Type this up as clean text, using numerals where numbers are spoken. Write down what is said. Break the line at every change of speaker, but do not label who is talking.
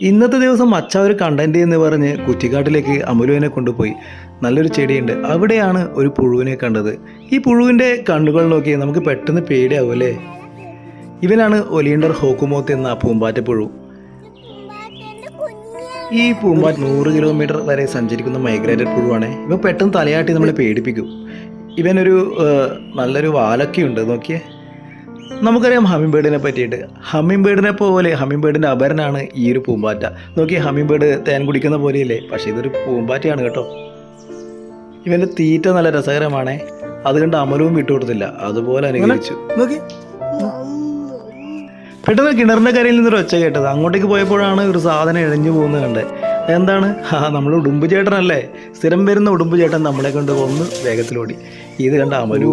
ഇന്നത്തെ ദിവസം അച്ഛ ഒരു കണ്ടന്റ് എന്ന് പറഞ്ഞ് കുറ്റിക്കാട്ടിലേക്ക് അമുലുവിനെ കൊണ്ടുപോയി. നല്ലൊരു ചെടിയുണ്ട്, അവിടെയാണ് ഒരു പുഴുവിനെ കണ്ടത്. ഈ പുഴുവിൻ്റെ കണ്ണുകൾ നോക്കി നമുക്ക് പെട്ടെന്ന് പേടിയാവും അല്ലേ. ഇവനാണ് ഒലിയണ്ടർ ഹോക്കുമോത്ത് എന്ന പൂമ്പാറ്റ പുഴു. ഈ പൂമ്പാറ്റ 100 കിലോമീറ്റർ വരെ സഞ്ചരിക്കുന്ന മൈഗ്രേറ്റഡ് പുഴുവാണ്. ഇവ പെട്ടെന്ന് തലയാട്ടി നമ്മളെ പേടിപ്പിക്കും. ഇവനൊരു നല്ലൊരു വാലൊക്കെ ഉണ്ട്, നോക്കിയേ. നമുക്കറിയാം ഹമ്മിങ് ബേർഡിനെ പറ്റിയിട്ട്. ഹമ്മിങ് ബേർഡിനെ പോലെ ഹമ്മിങ് ബേർഡിൻ്റെ അപരനാണ് ഈ ഒരു പൂമ്പാറ്റ. നോക്കി, ഹമ്മിങ് ബേർഡ് തേൻ കുടിക്കുന്ന പോലെയല്ലേ, പക്ഷേ ഇതൊരു പൂമ്പാറ്റയാണ് കേട്ടോ. ഇവൻ്റെ തീറ്റ നല്ല രസകരമാണേ. അതുകൊണ്ട് അമലവും വിട്ടുകൊടുത്തില്ല, അതുപോലെ അനുകരിച്ചു. നോക്കി, പെട്ടെന്ന് കിണറിൻ്റെ കരയിൽ നിന്നൊരു ഒച്ച കേട്ടത്. അങ്ങോട്ടേക്ക് പോയപ്പോഴാണ് ഒരു സാധനം ഇഴഞ്ഞു പോകുന്നത് കണ്ടത്. എന്താണ്? നമ്മൾ ഉടുമ്പ് ചേട്ടനല്ലേ, സ്ഥിരം വരുന്ന ഉടുമ്പ് ചേട്ടൻ നമ്മളെ കൊണ്ട് ഒന്ന് വേഗത്തിലോടി. ഇത് കണ്ട അമലു